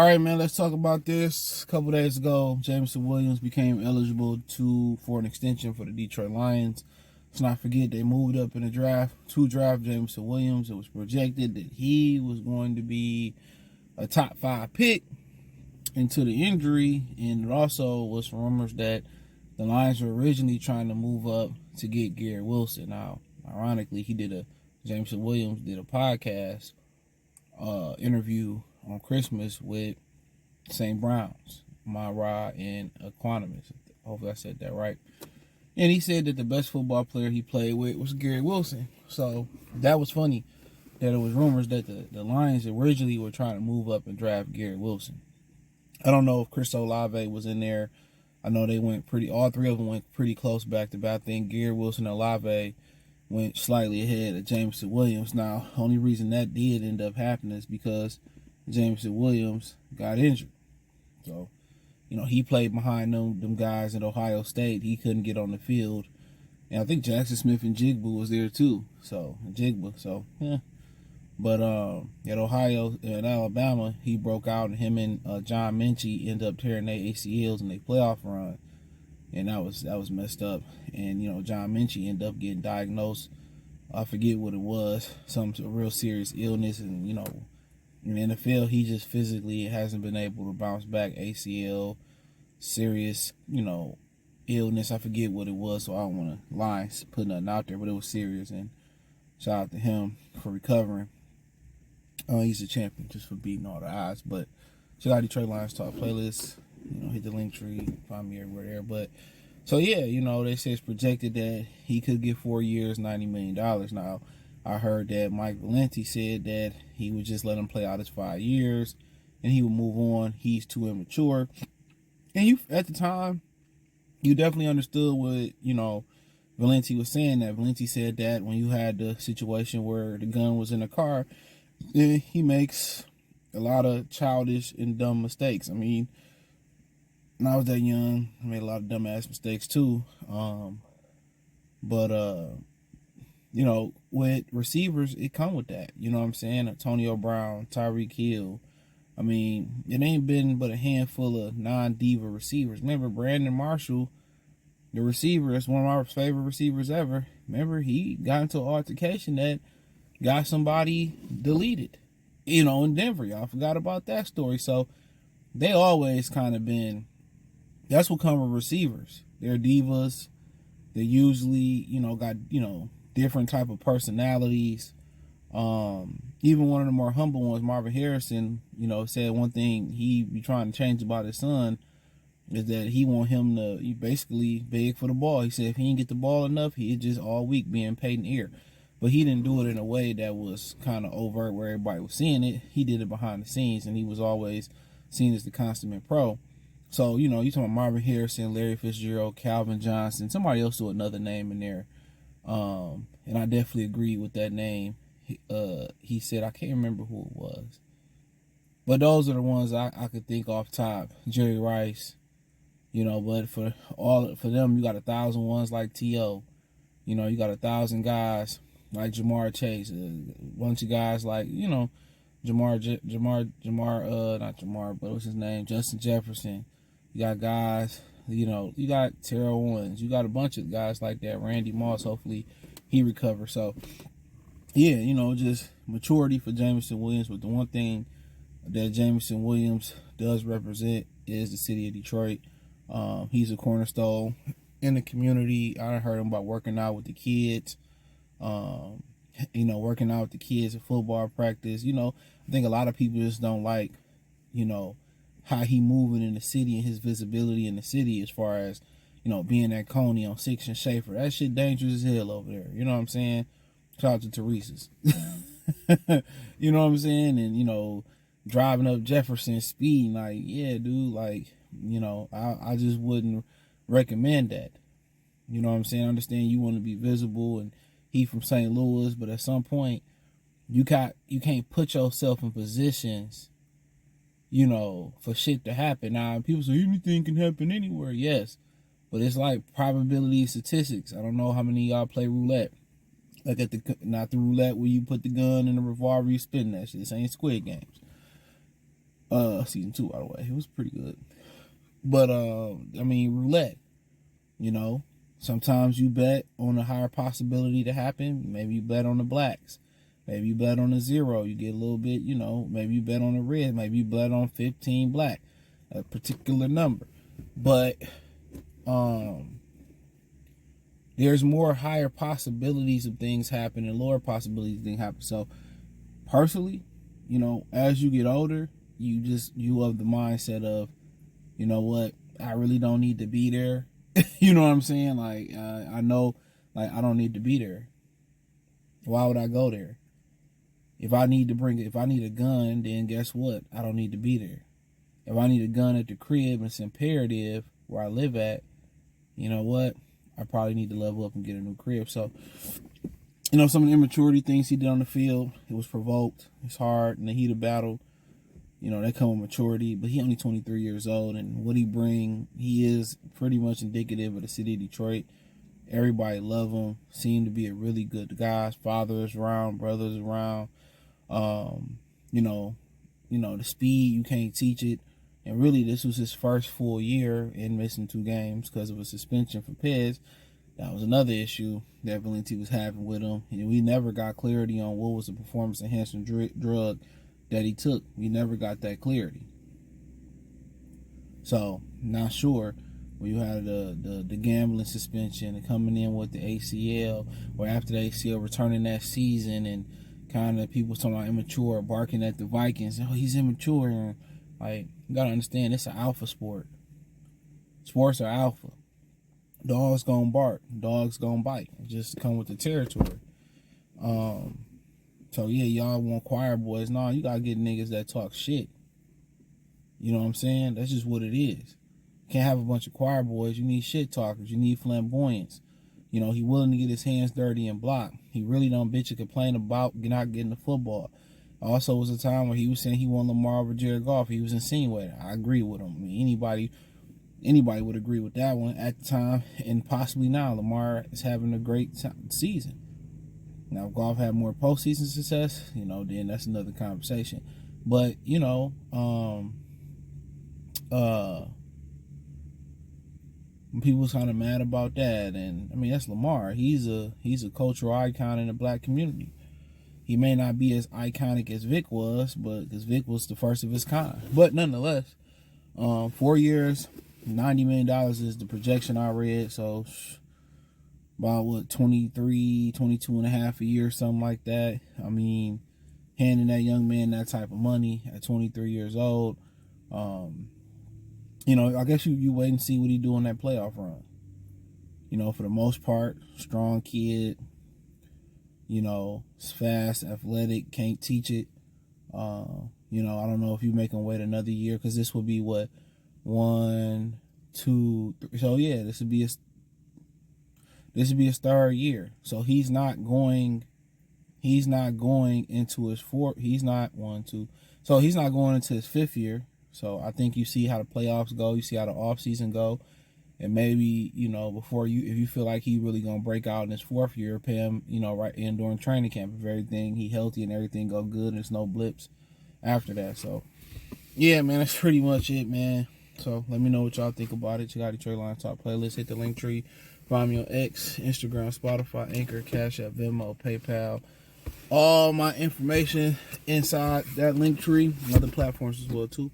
right, man, let's talk about this. A couple days ago, Jameson Williams became eligible for an extension for the Detroit Lions. Let's not forget they moved up in the draft to draft Jameson Williams. It was projected that he was going to be a top 5 pick into the injury, and it also was rumors that the Lions were originally trying to move up to get Garrett Wilson. Now, ironically, Jameson Williams did a podcast interview on Christmas with St. Brown's, Myra, and Equanimous. Hopefully I said that right. And he said that the best football player he played with was Garrett Wilson. So that was funny that it was rumors that the Lions originally were trying to move up and draft Garrett Wilson. I don't know if Chris Olave was in there. I know all three of them went pretty close back to back. I think Garrett Wilson and Olave went slightly ahead of Jameson Williams. Now, only reason that did end up happening is because Jameson Williams got injured. So, he played behind them guys at Ohio State. He couldn't get on the field. And I think Jackson Smith and Jigba was there too. So, yeah. But at Ohio and Alabama, he broke out, and him and John Minchie ended up tearing their ACLs in their playoff run. And that was messed up. And, John Minchie ended up getting diagnosed. I forget what it was. Some real serious illness. And, in the NFL, he just physically hasn't been able to bounce back. ACL, serious, illness. I forget what it was, so I don't want to lie, put nothing out there. But it was serious. And shout out to him for recovering. He's a champion just for beating all the odds. But check out Detroit Lions Talk playlist. Hit the link tree, find me everywhere there. But so yeah, they say it's projected that he could get 4 years, $90 million. Now, I heard that Mike Valenti said that he would just let him play out his 5 years and he would move on. He's too immature. And at the time, you definitely understood what, Valenti was saying. That Valenti said that when you had the situation where the gun was in the car, he makes a lot of childish and dumb mistakes. I mean, when I was that young, I made a lot of dumbass mistakes too. But with receivers, it come with that. You know what I'm saying? Antonio Brown, Tyreek Hill. I mean, it ain't been but a handful of non-diva receivers. Remember Brandon Marshall, the receiver, that's one of our favorite receivers ever. Remember, he got into an altercation that got somebody deleted, in Denver. Y'all forgot about that story. So they always kind of been, that's what come with receivers. They're divas. They usually, got, different type of personalities. Even one of the more humble ones, Marvin Harrison, said one thing he be trying to change about his son is that he want him to basically beg for the ball. He said if he didn't get the ball enough, he'd just all week being paid in ear. But he didn't do it in a way that was kind of overt where everybody was seeing it. He did it behind the scenes, and he was always seen as the consummate pro. So, you talking about Marvin Harrison, Larry Fitzgerald, Calvin Johnson, somebody else threw another name in there. And I definitely agree with that name. He said, I can't remember who it was. But those are the ones I could think off top. Jerry Rice, but for them, you got 1,000 ones like T.O. You got 1,000 guys like Jamar Chase, a bunch of guys like, not Jamar, but what's his name? Justin Jefferson. You got guys, you got Terrell Owens. You got a bunch of guys like that. Randy Moss, hopefully he recovers. So, yeah, just maturity for Jameson Williams. But the one thing that Jameson Williams does represent is the city of Detroit. He's a cornerstone in the community. I heard him about working out with the kids. Working out with the kids at football practice. I think a lot of people just don't like, how he moving in the city and his visibility in the city as far as, being that Coney on 6th and Schaefer. That shit dangerous as hell over there. You know what I'm saying? Shout out to Teresa's. You know what I'm saying? And, driving up Jefferson speeding, like, yeah, dude, like, I just wouldn't recommend that. You know what I'm saying? I understand you want to be visible and he from St. Louis, but at some point you can't put yourself in positions, for shit to happen. Now, people say anything can happen anywhere. Yes, but it's like probability statistics. I don't know how many of y'all play roulette. Like not the roulette where you put the gun in the revolver, you spin that shit. This ain't Squid Games. Season 2, by the way. It was pretty good. But I mean, roulette. You know, sometimes you bet on a higher possibility to happen. Maybe you bet on the blacks. Maybe you bet on a 0. You get a little bit, you know. Maybe you bet on a red. Maybe you bet on 15 black, a particular number. But there's more higher possibilities of things happening and lower possibilities of things happen. So personally, you know, as you get older, you have the mindset of, you know what, I really don't need to be there. You know what I'm saying? Like, I know, like, I don't need to be there. Why would I go there? If I need a gun, then guess what? I don't need to be there. If I need a gun at the crib and it's imperative where I live at, you know what? I probably need to level up and get a new crib. So, you know, some of the immaturity things he did on the field, it was provoked. It's hard in the heat of battle. You know, that come with maturity, but he only 23 years old, and what he bring, he is pretty much indicative of the city of Detroit. Everybody love him. Seem to be a really good guy. His father is around, brothers around. You know, the speed, you can't teach it. And really, this was his first full year in missing 2 games because of a suspension for Pez. That was another issue that Valenti was having with him. And we never got clarity on what was the performance-enhancing drug that he took. We never got that clarity. So, not sure. When you had the gambling suspension and coming in with the ACL, or after the ACL returning that season, and kind of people talking about immature, barking at the Vikings. Oh, he's immature. And like, you gotta understand, it's an alpha sport. Sports are alpha. Dogs gonna bark. Dogs gonna bite. It just come with the territory. So yeah, y'all want choir boys. No, you gotta get niggas that talk shit. You know what I'm saying? That's just what it is. You can't have a bunch of choir boys. You need shit talkers. You need flamboyance. You know, he willing to get his hands dirty and block. He really don't bitch and complain about not getting the football. Also, was a time where he was saying he won Lamar over Jared Goff. He was insinuating. I agree with him. I mean, anybody would agree with that one at the time, and possibly now. Lamar is having a great season. Now, if Goff had more postseason success, you know, then that's another conversation. But, you know, people was kind of mad about that, and I mean, that's Lamar. He's a cultural icon in the black community. He may not be as iconic as Vic was, but because Vic was the first of his kind. But nonetheless, 4 years, $90 million is the projection I read. So about what, 23, 22 and a half a year, something like that. I mean, handing that young man that type of money at 23 years old, you know, I guess you wait and see what he do on that playoff run. You know, for the most part, strong kid, you know, fast, athletic, can't teach it. You know, I don't know if you make him wait another year, because this would be what, 1, 2, 3. So yeah, this would be his third year. So he's not going into his fourth. He's not going into his 5th year. So I think you see how the playoffs go. You see how the offseason go. And maybe, you know, if you feel like he really going to break out in his 4th year, pay him, you know, right in during training camp. If everything, he healthy and everything go good and there's no blips after that. So, yeah, man, that's pretty much it, man. So let me know what y'all think about it. Check out the Detroit Lions Talk playlist. Hit the link tree. Find me on X, Instagram, Spotify, Anchor, Cash App, Venmo, PayPal. All my information inside that link tree. Other platforms as well, too.